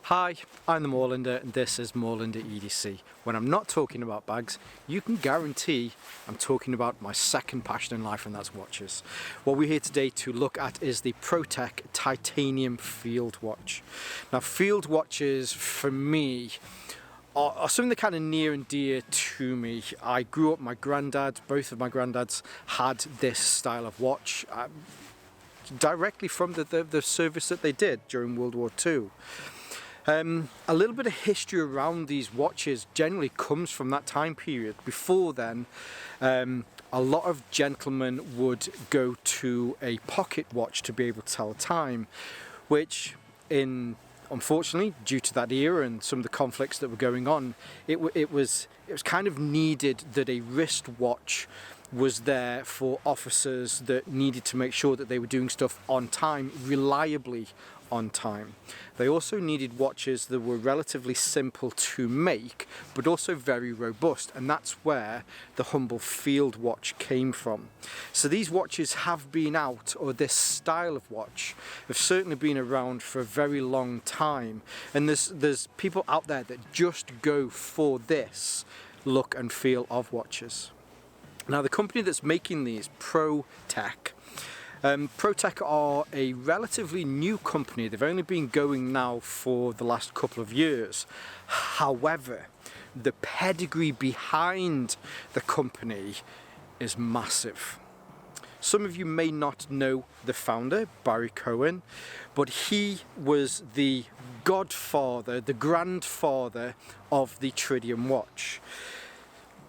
Hi, I'm the Moorlander and this is Moorlander EDC. When I'm not talking about bags, you can guarantee I'm talking about my second passion in life, and that's watches. What we're here today to look at is the Protek Titanium Field Watch. Now, field watches for me are something that kind of near and dear to me. I grew up, both of my granddads had this style of watch directly from the service that they did during World War II. A little bit of history around these watches generally comes from that time period. Before then, a lot of gentlemen would go to a pocket watch to be able to tell time, which unfortunately, due to that era and some of the conflicts that were going on, it was kind of needed that a wristwatch was there for officers that needed to make sure that they were doing stuff on time, reliably on time. They also needed watches that were relatively simple to make, but also very robust, and that's where the humble field watch came from. So these watches have been out, or this style of watch have certainly been around for a very long time, and there's people out there that just go for this look and feel of watches. Now, the company that's making these, Protek, Protek are a relatively new company. They've only been going now for the last couple of years. However, the pedigree behind the company is massive. Some of you may not know the founder, Barry Cohen, but he was the godfather, the grandfather of the Tritium watch.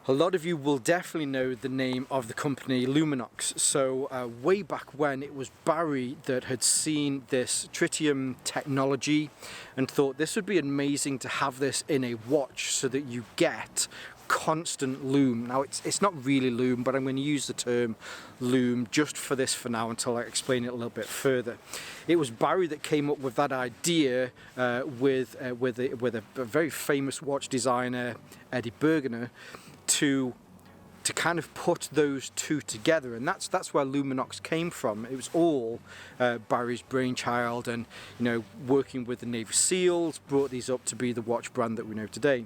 A lot of you will definitely know the name of the company Luminox. So way back when, it was Barry that had seen this tritium technology and thought this would be amazing to have this in a watch so that you get constant lume. Now it's not really lume, but I'm going to use the term lume just for this for now until I explain it a little bit further. It was Barry that came up with that idea with a very famous watch designer, Eddie Bergener, to kind of put those two together, and that's where Luminox came from. It was all Barry's brainchild, and working with the Navy SEALs brought these up to be the watch brand that we know today.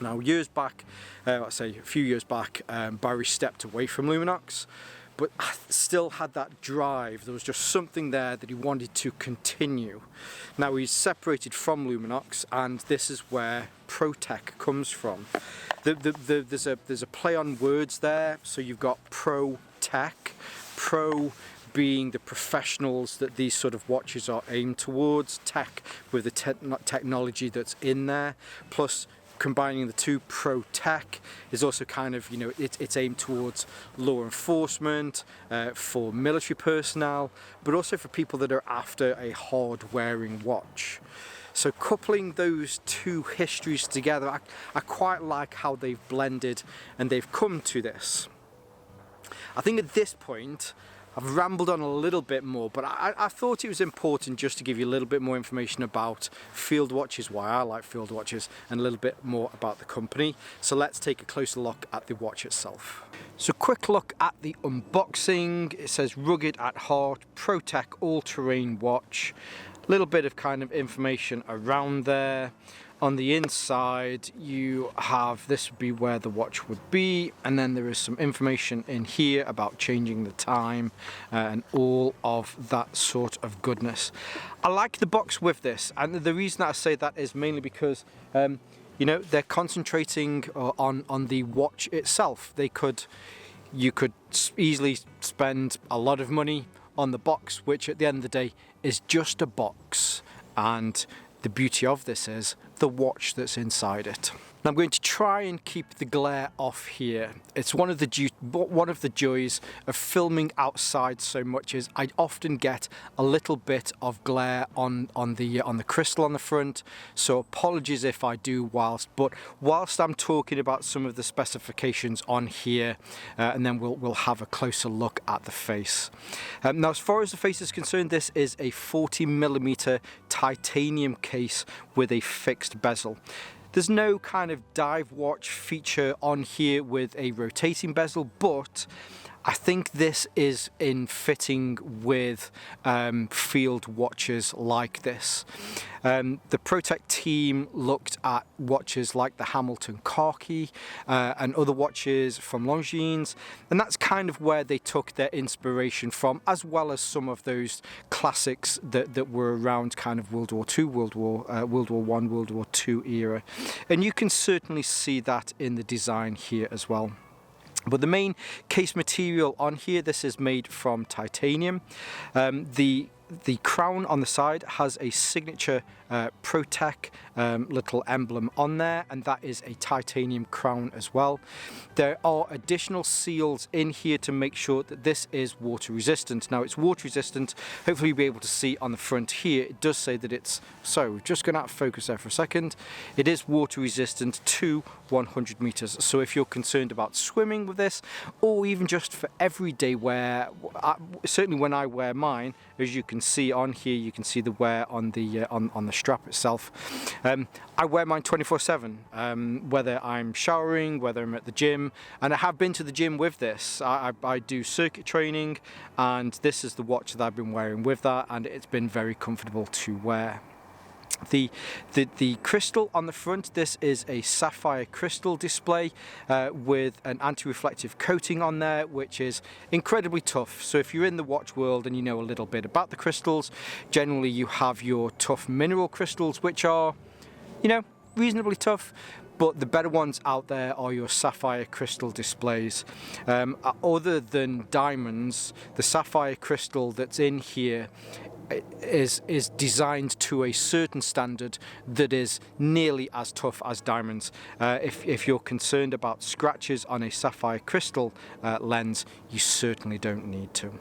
Now, years back, let's say a few years back, Barry stepped away from Luminox, but still had that drive. There was just something there that he wanted to continue. Now he's separated from Luminox, and this is where Protek comes from. There's a play on words there. So you've got Protek, pro being the professionals that these sort of watches are aimed towards, tech with the technology that's in there, plus combining the two, Protek is also kind of, it's aimed towards law enforcement, for military personnel, but also for people that are after a hard wearing watch. So coupling those two histories together, I quite like how they've blended and they've come to this. I think at this point, I've rambled on a little bit more, but I thought it was important just to give you a little bit more information about field watches, why I like field watches, and a little bit more about the company. So let's take a closer look at the watch itself. So quick look at the unboxing. It says rugged at heart, Protek all-terrain watch. A little bit of kind of information around there. On the inside you have, this would be where the watch would be, and then there is some information in here about changing the time and all of that sort of goodness. I like the box with this, and the reason that I say that is mainly because they're concentrating on the watch itself. You could easily spend a lot of money on the box, which at the end of the day is just a box, and the beauty of this is the watch that's inside it. Now I'm going to try and keep the glare off here. It's one of the joys of filming outside so much is I often get a little bit of glare on the crystal on the front, so apologies if I do but whilst I'm talking about some of the specifications on here, and then we'll have a closer look at the face. Now, as far as the face is concerned, this is a 40mm titanium case with a fixed bezel. There's no kind of dive watch feature on here with a rotating bezel, but I think this is in fitting with field watches like this. The Protek team looked at watches like the Hamilton Khaki and other watches from Longines, and that's kind of where they took their inspiration from, as well as some of those classics that were around kind of World War II, World War I, World War II era. And you can certainly see that in the design here as well. But the main case material on here, this is made from titanium. The crown on the side has a signature Protek little emblem on there, and that is a titanium crown as well. There are additional seals in here to make sure that this is water resistant. Now it's water resistant, hopefully you'll be able to see on the front here, it does say that it's, so we're just going to focus there for a second, it is water resistant to 100 meters. So if you're concerned about swimming with this, or even just for everyday wear, certainly when I wear mine, as you can see on here, you can see the wear on the strap itself. I wear mine 24/7, whether I'm showering, whether I'm at the gym, and I have been to the gym with this. I do circuit training, and this is the watch that I've been wearing with that, and it's been very comfortable to wear. The crystal on the front, this is a sapphire crystal display with an anti-reflective coating on there, which is incredibly tough. So if you're in the watch world and you know a little bit about the crystals, generally you have your tough mineral crystals, which are, you know, reasonably tough, but the better ones out there are your sapphire crystal displays. Other than diamonds, the sapphire crystal that's in here is designed to a certain standard that is nearly as tough as diamonds. If you're concerned about scratches on a sapphire crystal lens, you certainly don't need to.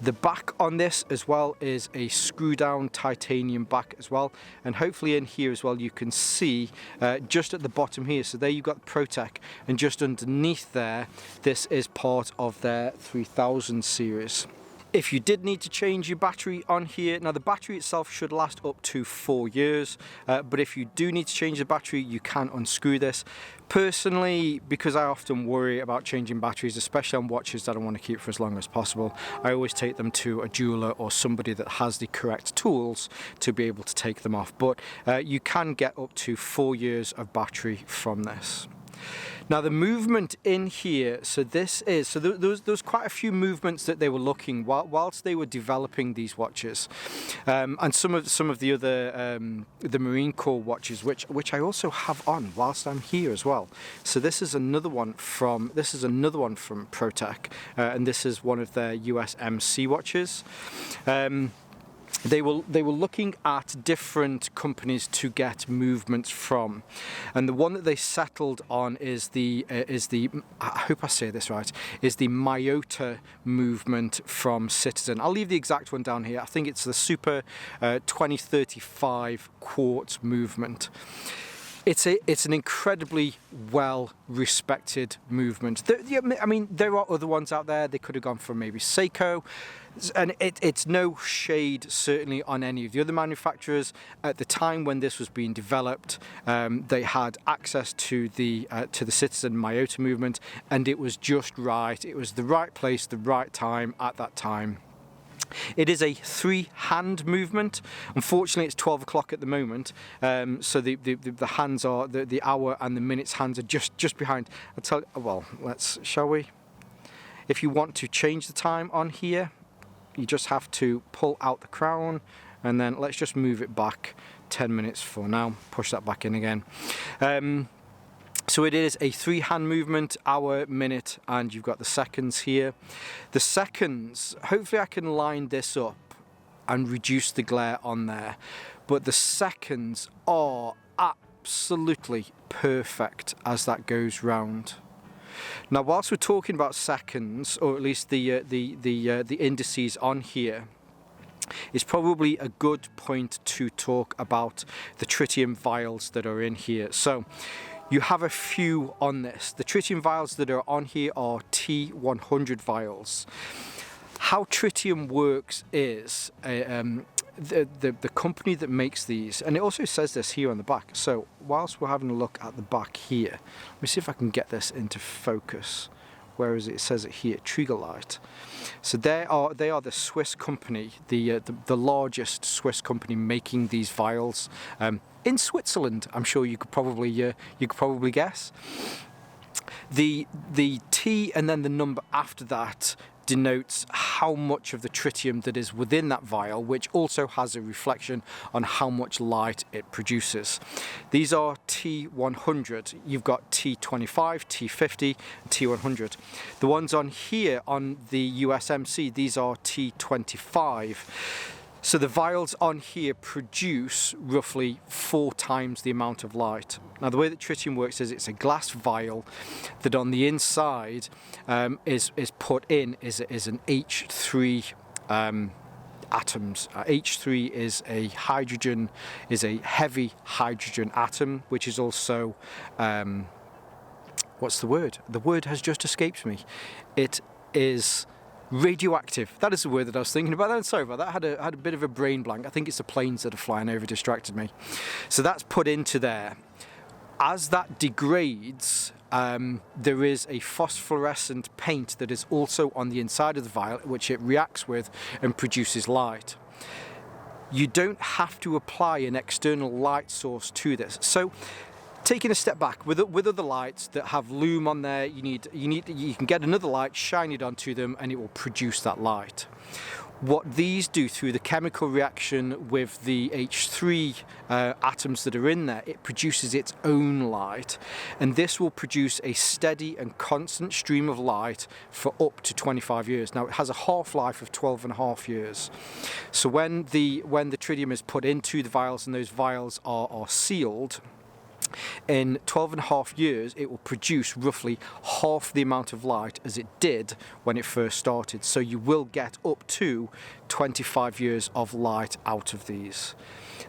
The back on this as well is a screw down titanium back as well, and hopefully in here as well you can see just at the bottom here, so there you've got Protek, and just underneath there this is part of their 3000 series. If you did need to change your battery on here, now the battery itself should last up to 4 years, but if you do need to change the battery, you can unscrew this. Personally, because I often worry about changing batteries, especially on watches that I want to keep for as long as possible, I always take them to a jeweler or somebody that has the correct tools to be able to take them off. But you can get up to 4 years of battery from this. Now the movement in here, so this is, so there was quite a few movements that they were looking whilst they were developing these watches, and some of the other the Marine Corps watches, which I also have on whilst I'm here as well. So this is another one from Protek, and this is one of their USMC watches. They were looking at different companies to get movements from, and the one that they settled on is the I hope I say this right, is the Myota movement from Citizen. I'll leave the exact one down here. I think it's the Super 2035 quartz movement. It's an incredibly well respected movement. I mean, there are other ones out there. They could have gone for maybe Seiko, and it's no shade certainly on any of the other manufacturers. At the time when this was being developed, they had access to the Citizen Myota movement, and it was just right. It was the right place, the right time at that time. It is a 3-hand movement. Unfortunately, it's 12 o'clock at the moment, so the hands are the hour and the minutes hands are just behind. I'll tell you, well, shall we? If you want to change the time on here, you just have to pull out the crown, and then let's just move it back 10 minutes for now. Push that back in again. So it is a 3-hand movement, hour, minute, and you've got the seconds here. The seconds, hopefully I can line this up and reduce the glare on there, but the seconds are absolutely perfect as that goes round. Now, whilst we're talking about seconds, or at least the indices on here, it's probably a good point to talk about the tritium vials that are in here. So you have a few on this. The tritium vials that are on here are T100 vials. How tritium works is the company that makes these, and it also says this here on the back. So whilst we're having a look at the back here, let me see if I can get this into focus where is it? It says it here, Triggerlight. So they are the Swiss company, the largest Swiss company making these vials in Switzerland. I'm sure you could probably guess. The T and then the number after that denotes how much of the tritium that is within that vial, which also has a reflection on how much light it produces. These are T100. You've got T25, T50, and T100. The ones on here on the USMC, these are T25. So the vials on here produce roughly 4 times the amount of light. Now the way that tritium works is it's a glass vial that on the inside is put in is an H3 atoms. H3 is a heavy hydrogen atom, which is also what's the word? The word has just escaped me. It is radioactive. That is the word that I was thinking about. I'm sorry about that. I had a bit of a brain blank. I think it's the planes that are flying over distracted me. So that's put into there. As that degrades, there is a phosphorescent paint that is also on the inside of the vial, which it reacts with and produces light. You don't have to apply an external light source to this. So taking a step back, with other lights that have lume on there, you can get another light, shine it onto them, and it will produce that light. What these do through the chemical reaction with the H3 atoms that are in there, it produces its own light, and this will produce a steady and constant stream of light for up to 25 years. Now it has a half-life of 12.5 years. So when the tritium is put into the vials and those vials are sealed, in 12.5 years it will produce roughly half the amount of light as it did when it first started. So you will get up to 25 years of light out of these.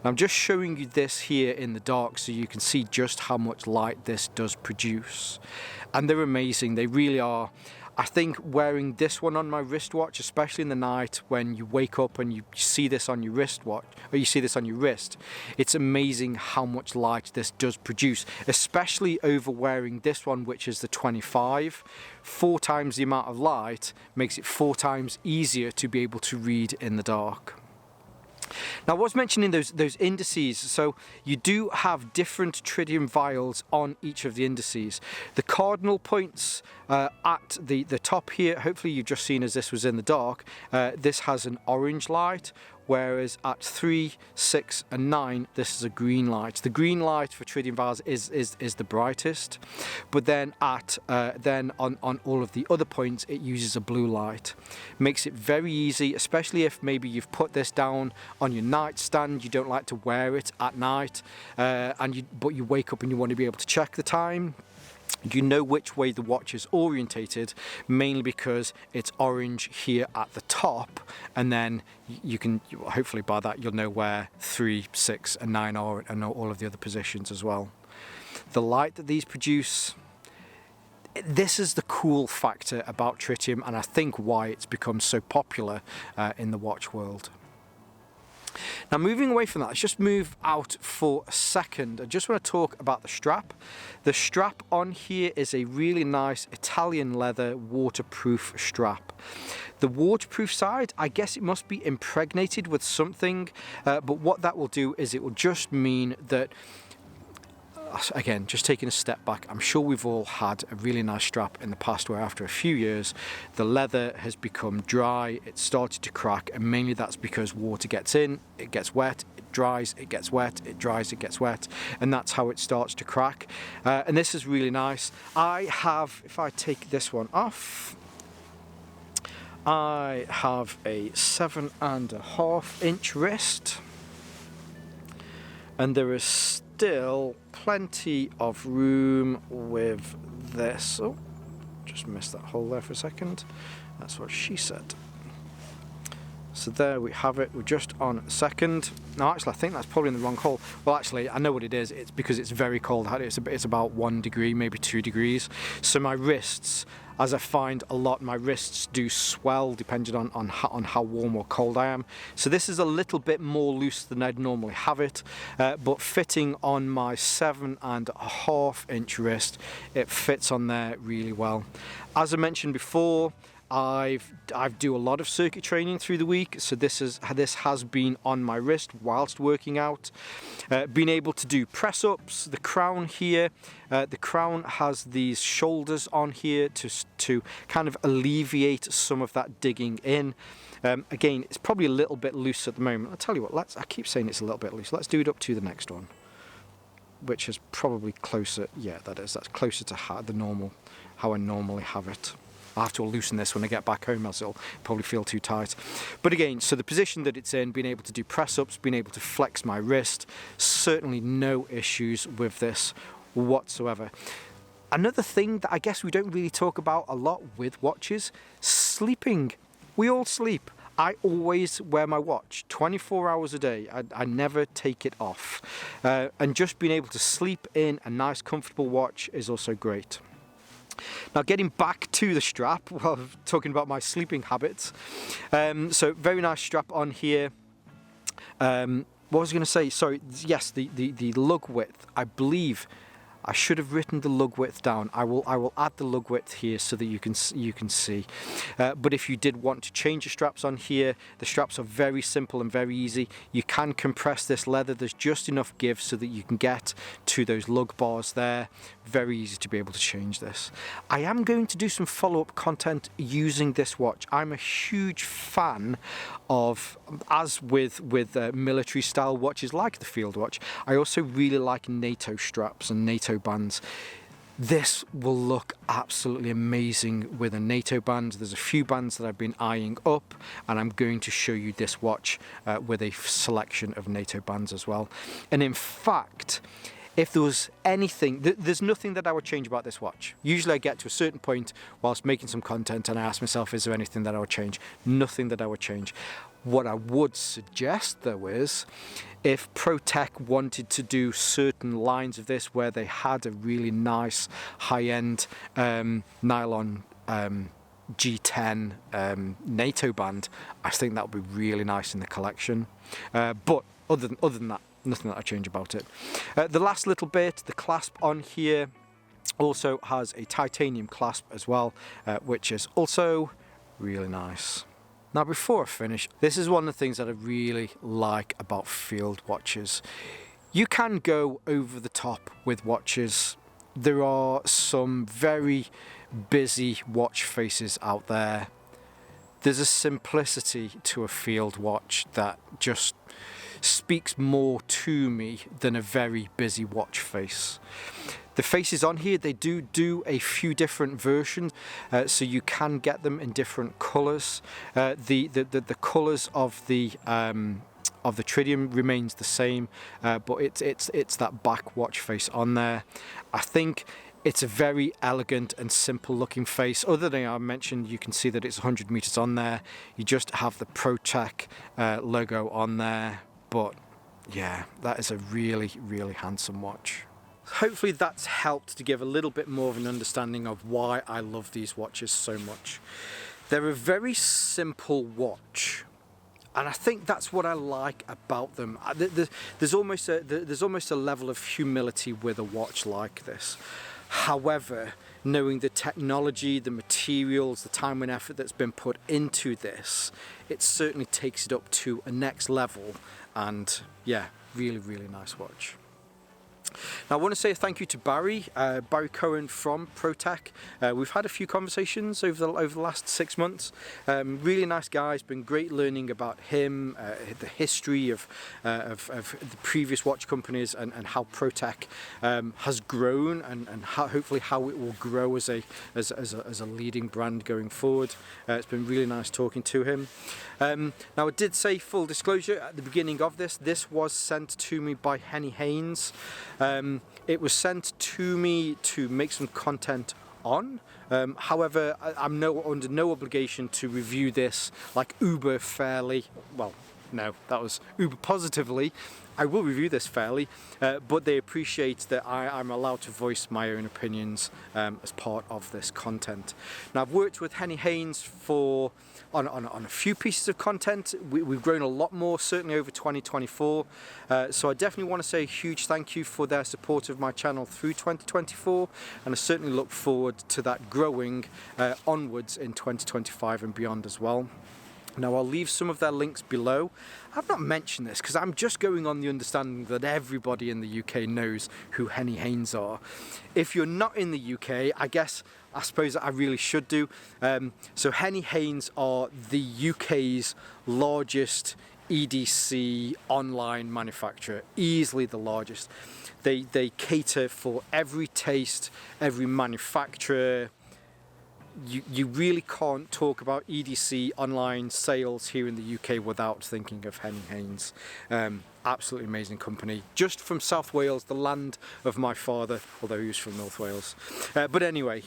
Now I'm just showing you this here in the dark so you can see just how much light this does produce. And they're amazing, they really are. I think wearing this one on my wristwatch, especially in the night when you wake up and you see this on your wristwatch, or you see this on your wrist, it's amazing how much light this does produce, especially over wearing this one, which is the 25. 4 times the amount of light makes it 4 times easier to be able to read in the dark. Now I was mentioning those indices, so you do have different tritium vials on each of the indices. The cardinal points at the top here, hopefully you've just seen as this was in the dark, this has an orange light, whereas at 3, 6 and 9 this is a green light. The green light for tritium vials is the brightest, but then on all of the other points it uses a blue light. Makes it very easy, especially if maybe you've put this down on your nightstand, you don't like to wear it at night, but you wake up and you want to be able to check the time. You know which way the watch is orientated, mainly because it's orange here at the top, and then you can, hopefully by that you'll know where 3, 6 and 9 are, and know all of the other positions as well. The light that these produce, this is the cool factor about tritium, and I think why it's become so popular in the watch world. Now moving away from that, let's just move out for a second. I just want to talk about the strap. The strap on here is a really nice Italian leather waterproof strap. The waterproof side, I guess it must be impregnated with something, but what that will do is it will just mean that, again, just taking a step back, I'm sure we've all had a really nice strap in the past where after a few years the leather has become dry, it's started to crack, and mainly that's because water gets in, it gets wet, it dries, it gets wet, it dries, it gets wet, and that's how it starts to crack. And this is really nice. I have, if I take this one off, I have a 7.5 inch wrist, and there is still plenty of room with this. Oh, just missed that hole there for a second. That's what she said. So there we have it, we're just on second. Now actually I think that's probably in the wrong hole. Well actually I know what it is, it's because it's very cold. It's about 1 degree, maybe 2 degrees. So my wrists, as I find a lot, my wrists do swell depending on how warm or cold I am. So this is a little bit more loose than I'd normally have it, but fitting on my 7.5 inch wrist, it fits on there really well. As I mentioned before, I do a lot of circuit training through the week, so this has been on my wrist whilst working out. Being able to do press-ups, the crown here, the crown has these shoulders on here to kind of alleviate some of that digging in. Again, it's probably a little bit loose at the moment. I'll tell you what, I keep saying it's a little bit loose. Let's do it up to the next one, which is probably closer. Yeah, that's closer to how I normally have it. I'll have to loosen this when I get back home, else it'll probably feel too tight. But again, so the position that it's in, being able to do press-ups, being able to flex my wrist, certainly no issues with this whatsoever. Another thing that I guess we don't really talk about a lot with watches, sleeping. We all sleep. I always wear my watch 24 hours a day. I never take it off. And just being able to sleep in a nice comfortable watch is also great. Now getting back to the strap, while talking about my sleeping habits, so very nice strap on here. What was I going to say? Sorry, yes, the lug width, I believe I should have written the lug width down. I will add the lug width here so that you can see. But if you did want to change the straps on here, the straps are very simple and very easy. You can compress this leather. There's just enough give so that you can get to those lug bars there. Very easy to be able to change this. I am going to do some follow-up content using this watch. I'm a huge fan of, as with military style watches like the Field Watch, I also really like NATO straps and NATO bands. This will look absolutely amazing with a NATO band. There's a few bands that I've been eyeing up, and I'm going to show you this watch with a selection of NATO bands as well. And in fact, if there was anything, there's nothing that I would change about this watch. Usually I get to a certain point whilst making some content and I ask myself, is there anything that I would change? Nothing that I would change. What I would suggest though is, if Protek wanted to do certain lines of this where they had a really nice high-end nylon G10 NATO band, I think that would be really nice in the collection. But other than that, nothing that I change about it. The last little bit, the clasp on here also has a titanium clasp as well, which is also really nice. Now before I finish, this is one of the things that I really like about Field watches. You can go over the top with watches. There are some very busy watch faces out there. There's a simplicity to a Field watch that just speaks more to me than a very busy watch face. The faces on here, they do a few different versions, so you can get them in different colours. The colours of the Tritium remains the same, but it's that back watch face on there. I think it's a very elegant and simple looking face. Other than I mentioned, you can see that it's 100 meters on there. You just have the Protek logo on there, but yeah, that is a really, really handsome watch. Hopefully that's helped to give a little bit more of an understanding of why I love these watches so much. They're a very simple watch, and I think that's what I like about them. There's almost a level of humility with a watch like this. However, knowing the technology, the materials, the time and effort that's been put into this, it certainly takes it up to a next level, and yeah, really, really nice watch. Now I want to say a thank you to Barry Cohen from Protek. We've had a few conversations over the last 6 months. Really nice guy. It's been great learning about him, the history of the previous watch companies, and how Protek has grown, and hopefully how it will grow as a leading brand going forward. It's been really nice talking to him. Now I did say, full disclosure, at the beginning of this was sent to me by Henny Haynes. It was sent to me to make some content on. However, I'm under no obligation to review this like uber fairly. Well, no, that was uber positively. I will review this fairly, but they appreciate that I'm allowed to voice my own opinions as part of this content. Now, I've worked with Henny Haynes on a few pieces of content. We've grown a lot more, certainly over 2024. So I definitely want to say a huge thank you for their support of my channel through 2024, and I certainly look forward to that growing onwards in 2025 and beyond as well. Now, I'll leave some of their links below. I've not mentioned this because I'm just going on the understanding that everybody in the UK knows who Henny Haynes are. If you're not in the UK, I suppose I really should do. So Henny Haynes are the UK's largest EDC online manufacturer, easily the largest. They cater for every taste, every manufacturer. You really can't talk about EDC online sales here in the UK without thinking of Henny Haynes. Absolutely amazing company, just from South Wales, the land of my father, although he was from North Wales. But anyway,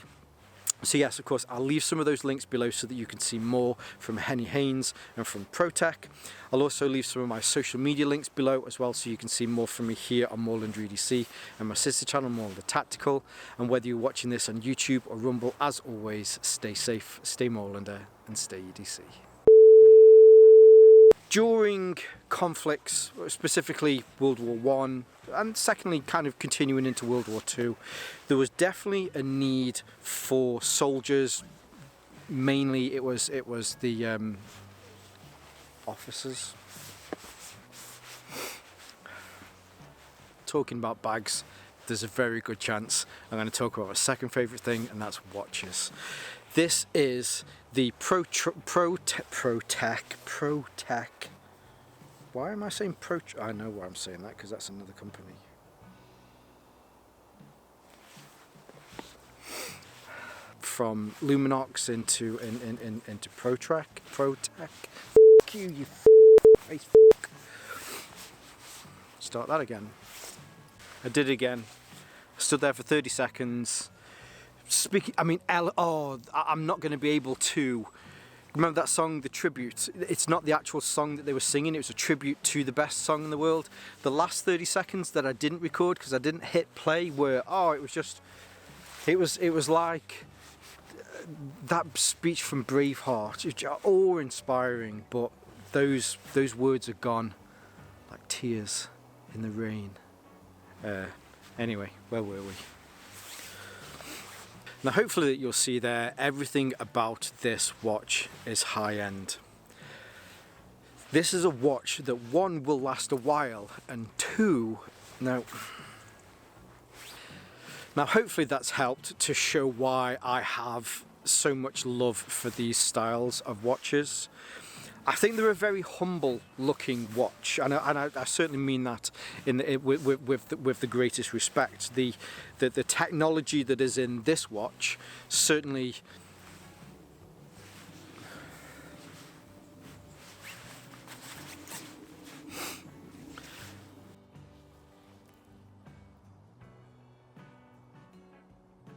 so yes, of course, I'll leave some of those links below so that you can see more from Henny Haynes and from Protek. I'll also leave some of my social media links below as well, so you can see more from me here on Moorlander EDC and my sister channel, Moorlander Tactical. And whether you're watching this on YouTube or Rumble, as always, stay safe, stay Moorlander, and stay EDC. During conflicts, specifically World War I, and secondly kind of continuing into World War II, there was definitely a need for soldiers. Mainly it was the officers. Talking about bags, there's a very good chance I'm going to talk about my second favourite thing, and that's watches. This is the Protek. Why am I saying Protek? I know why I'm saying that, because that's another company. From Luminox into Protek. Fuck you, you face. Start that again. I did it again. I stood there for 30 seconds. I'm not going to be able to. Remember that song, The Tribute? It's not the actual song that they were singing, it was a tribute to the best song in the world. The last 30 seconds that I didn't record because I didn't hit play were, it was like that speech from Braveheart. It's awe-inspiring, but those words are gone like tears in the rain. Anyway, where were we? Now hopefully you'll see there, everything about this watch is high-end. This is a watch that one, will last a while, and two, now hopefully that's helped to show why I have so much love for these styles of watches. I think they're a very humble looking watch, and I certainly mean that with the greatest respect. The technology that is in this watch certainly